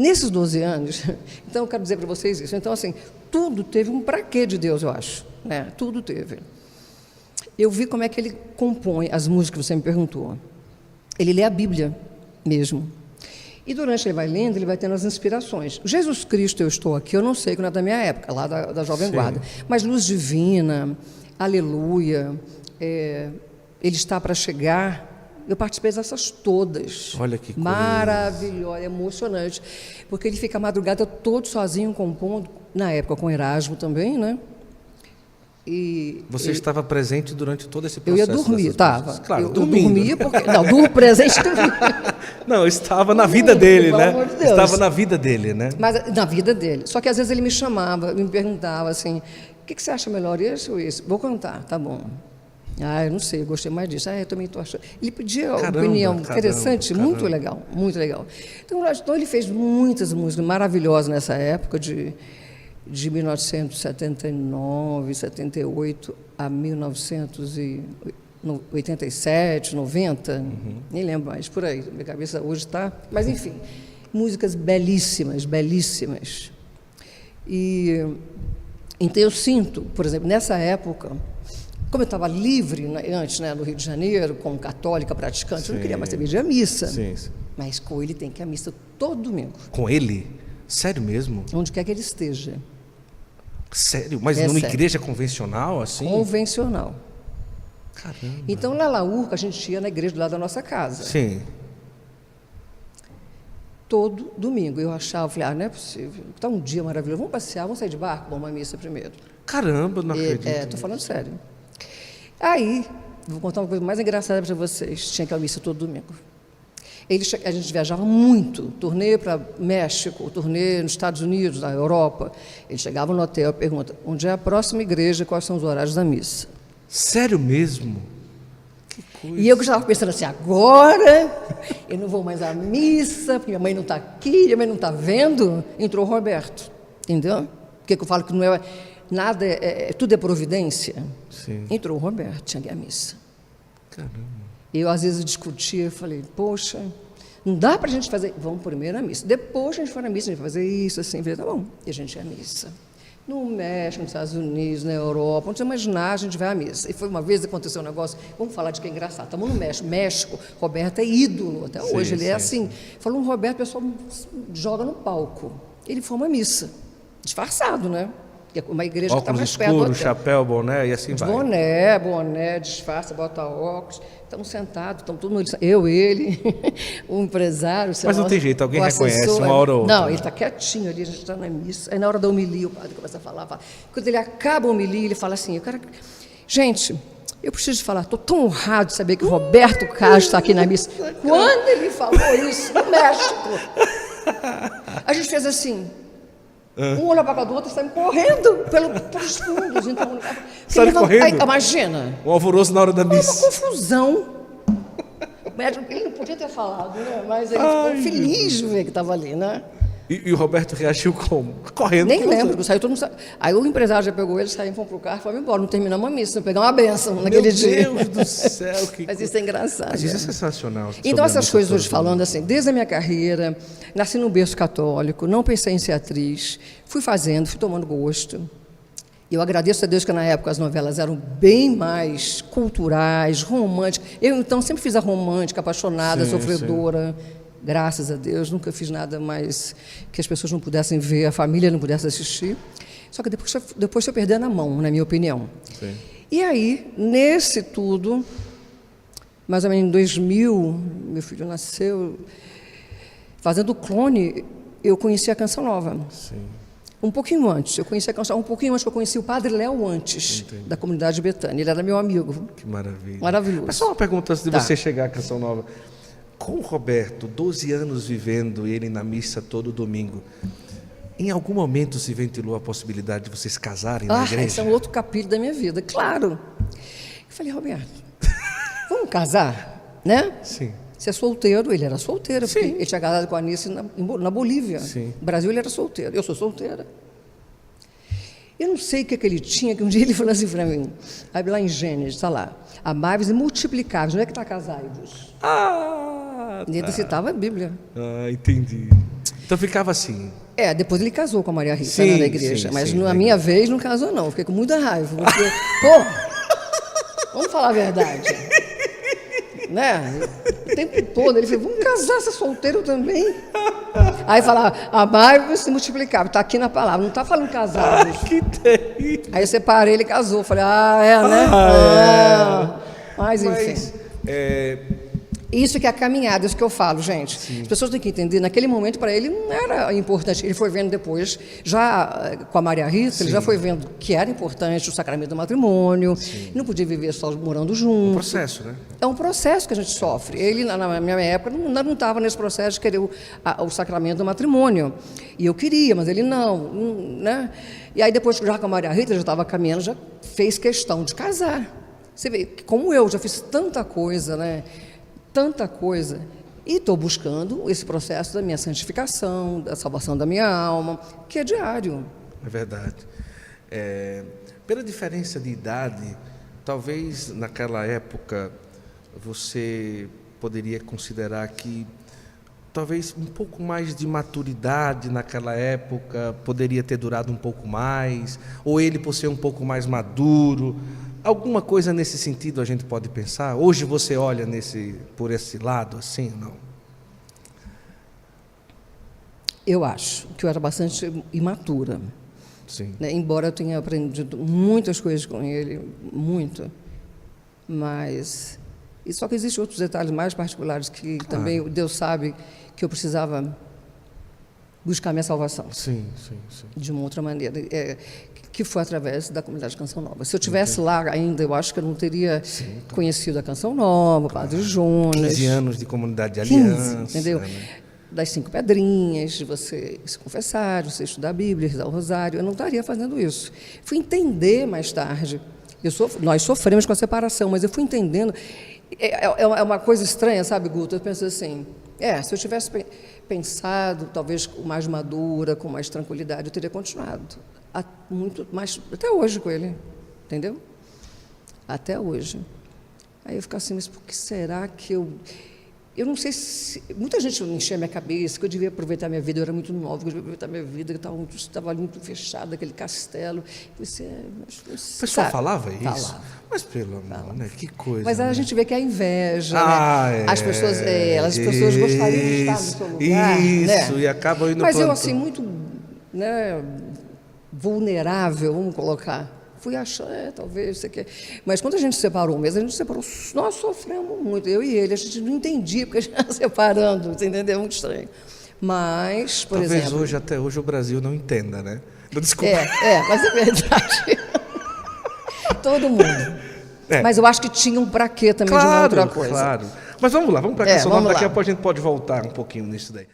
nesses 12 anos, então eu quero dizer para vocês isso. Então, assim, tudo teve um pra quê de Deus, eu acho. Né? Tudo teve. Eu vi como é que ele compõe as músicas que você me perguntou. Ele lê a Bíblia mesmo. E durante ele vai lendo, ele vai tendo as inspirações. Jesus Cristo, eu estou aqui, eu não sei, que não é da minha época, lá da Jovem Guarda. Mas Luz Divina, Aleluia, Ele está para chegar. Eu participei dessas todas. Olha que coisa. Maravilhosa, emocionante. Porque ele fica a madrugada todo sozinho compondo, na época com Erasmo também, né? E você estava presente durante todo esse processo? Eu ia dormir, estava. Claro, eu dormindo. Dormia porque... Não, durmo presente dormia. Não, estava na vida dele, né? Pelo amor de Deus. Estava na vida dele, né? Mas na vida dele. Só que às vezes ele me chamava, me perguntava assim, o que você acha melhor, isso ou isso? Vou cantar, tá bom. Eu não sei, eu gostei mais disso. Eu também estou achando. Ele pedia opinião interessante, muito legal, muito legal. Então ele fez muitas músicas maravilhosas nessa época, de 1979, 78 a 1987, 90, nem lembro mais, por aí, minha cabeça hoje está... Mas, enfim, músicas belíssimas, belíssimas. E, então, eu sinto, por exemplo, nessa época, como eu estava livre antes, né, no Rio de Janeiro, como católica praticante, eu não queria mais saber de missa. Sim. Mas com ele tem que ir à missa todo domingo. Com ele? Sério mesmo? Onde quer que ele esteja. Sério? Mas numa igreja convencional, assim? Convencional. Caramba. Então, na Laurca, a gente ia na igreja do lado da nossa casa. Sim. Todo domingo. Eu achava, falei, não é possível. Está um dia maravilhoso. Vamos passear, vamos sair de barco, vamos à missa primeiro. Caramba, não acredito. Estou falando sério. Aí, vou contar uma coisa mais engraçada para vocês. Tinha que ir à missa todo domingo. A gente viajava muito, turnê para México, turnê nos Estados Unidos, na Europa. Ele chegava no hotel e pergunta, onde é a próxima igreja, quais são os horários da missa? Sério mesmo? Que coisa. E eu estava pensando assim, agora eu não vou mais à missa, porque minha mãe não está aqui, minha mãe não está vendo. Entrou o Roberto, entendeu? Porque eu falo que não é nada, tudo é providência. Sim. Entrou o Roberto, tinha que ir à missa. Caramba. Eu, às vezes, discutia, eu falei, poxa, não dá para a gente fazer... Vamos primeiro à missa. Depois a gente for à missa, a gente vai fazer isso, assim. Eu falei, tá bom. E a gente ia à missa. No México, nos Estados Unidos, na Europa, onde você imaginar, a gente vai à missa. E foi uma vez que aconteceu um negócio, vamos falar de que é engraçado. Estamos no México, Roberto é ídolo, até hoje, ele é assim. Falou um Roberto, o pessoal joga no palco. Ele foi uma missa, disfarçado, né? Uma igreja que está mais perto do hotel. Chapéu, boné e assim vai. Boné, disfarça, bota óculos. Estamos sentados, estamos todo mundo, eu, ele, o empresário. Mas não tem jeito, alguém reconhece uma hora ou outra. Não, ele está quietinho ali, a gente está na missa. Aí na hora da homilia, o padre começa a falar. Quando ele acaba a homilia, ele fala assim, gente, eu preciso te falar, estou tão honrado de saber que o Roberto Castro está aqui na missa. Quando ele falou isso, no México, a gente fez assim... Um olha para cada outro e sai correndo pelos fundos. Então, sai correndo? Imagina. Um alvoroço na hora da missa. Uma confusão. O médico, ele não podia ter falado, né? Mas ele ficou feliz de ver que estava ali, né? E o Roberto reagiu como? Correndo. Nem lembro, saiu todo mundo. Aí o empresário já pegou ele, saiu, fomos para o carro e fomos embora. Não terminamos a missa, não pegamos uma bênção naquele dia. Meu Deus do céu. Mas isso é engraçado. Mas isso é sensacional. Então, essas coisas hoje falando assim, desde a minha carreira, nasci num berço católico, não pensei em ser atriz, fui fazendo, fui tomando gosto. Eu agradeço a Deus que na época as novelas eram bem mais culturais, românticas. Eu, então, sempre fiz a romântica, apaixonada, sofredora. Sim. Graças a Deus, nunca fiz nada mais que as pessoas não pudessem ver, a família não pudesse assistir. Só que depois foi perder na mão, na minha opinião. Sim. E aí, nesse tudo, mais ou menos em 2000, meu filho nasceu, fazendo Clone, eu conheci a Canção Nova. Sim. Um pouquinho antes, eu conheci a Canção, um pouquinho antes que eu conheci o Padre Léo antes, da comunidade de Betânia. Ele era meu amigo. Que maravilha. Maravilhoso. Mas só uma pergunta antes de você chegar à Canção Nova. Com o Roberto, 12 anos vivendo, ele na missa todo domingo, em algum momento se ventilou a possibilidade de vocês casarem na igreja? Esse é um outro capítulo da minha vida, claro. Eu falei, Roberto, vamos casar, né? Sim. Você é solteiro, ele era solteiro, Sim. porque ele tinha casado com a Anice na Bolívia. Sim. No Brasil ele era solteiro, eu sou solteira. Eu não sei o que ele tinha, que um dia ele falou assim para mim, aí lá em Gênesis, está lá, amai-vos e multiplicai-vos, onde é que está casai-vos? Tá. E ele citava a Bíblia. Entendi. Então ficava assim. Depois ele casou com a Maria Rita, Sim, né, na igreja. sim, Mas sim, na minha vez não casou, não. Fiquei com muita raiva. Porque, vamos falar a verdade. Né? O tempo todo ele falou, vamos casar, você é solteiro também. Aí falava, amai se multiplicava, está aqui na palavra, não está falando casados. Que terrível. Aí eu separei, ele casou. Falei, né? Mas enfim. Isso que é a caminhada, isso que eu falo, gente. Sim. As pessoas têm que entender, naquele momento para ele não era importante. Ele foi vendo depois, já com a Maria Rita, Sim. Ele já foi vendo que era importante o sacramento do matrimônio. Sim. Não podia viver só morando junto. Um processo, né? É um processo que a gente sofre. Ele, na minha época, não estava nesse processo de querer o sacramento do matrimônio. E eu queria, mas ele não, né? E aí depois, já com a Maria Rita, já estava caminhando, já fez questão de casar. Você vê, como eu já fiz tanta coisa, né? Tanta coisa, e estou buscando esse processo da minha santificação, da salvação da minha alma, que é diário. É verdade. Pela diferença de idade, talvez naquela época você poderia considerar que talvez um pouco mais de maturidade naquela época poderia ter durado um pouco mais, ou ele por ser um pouco mais maduro. Alguma coisa nesse sentido a gente pode pensar? Hoje você olha por esse lado assim ou não? Eu acho que eu era bastante imatura. Sim. Né? Embora eu tenha aprendido muitas coisas com ele, muito. Mas... E só que existem outros detalhes mais particulares que também Deus sabe que eu precisava buscar minha salvação. Sim. De uma outra maneira. Que foi através da comunidade Canção Nova. Se eu estivesse lá ainda, eu acho que eu não teria conhecido a Canção Nova, o Padre Jonas. 15 anos de comunidade de aliança. 15, entendeu? Né? Das 5 pedrinhas, de você se confessar, de você estudar a Bíblia, rezar o rosário. Eu não estaria fazendo isso. Fui entender mais tarde. Nós sofremos com a separação, mas eu fui entendendo. É uma coisa estranha, sabe, Guto? Eu penso assim, se eu tivesse pensado, talvez mais madura, com mais tranquilidade, eu teria continuado. Muito mais, até hoje com ele, entendeu? Até hoje. Aí eu fico assim, mas por que será que eu não sei se... Muita gente enchia a minha cabeça, que eu devia aproveitar minha vida, eu era muito nova, que eu devia aproveitar minha vida, que estava muito fechado, aquele castelo. O pessoal falava isso? Falava. Mas pelo amor, né? Que coisa. Mas aí né? a gente vê que é a inveja, né? As pessoas gostariam de estar no seu lugar. Isso, né? E acabam indo Mas para... eu, assim, muito... né, vulnerável, vamos colocar. Fui achando, talvez, isso aqui. Mas quando a gente separou mesmo, nós sofremos muito, eu e ele, a gente não entendia, porque a gente estava separando, você entendeu? Muito estranho. Mas, por exemplo... Talvez até hoje o Brasil não entenda, né? Desculpa. Mas é verdade. Todo mundo. Mas eu acho que tinha um pra quê também de uma outra coisa. Claro. Mas vamos lá, vamos para a canção nova, daqui a pouco a gente pode voltar um pouquinho nisso daí.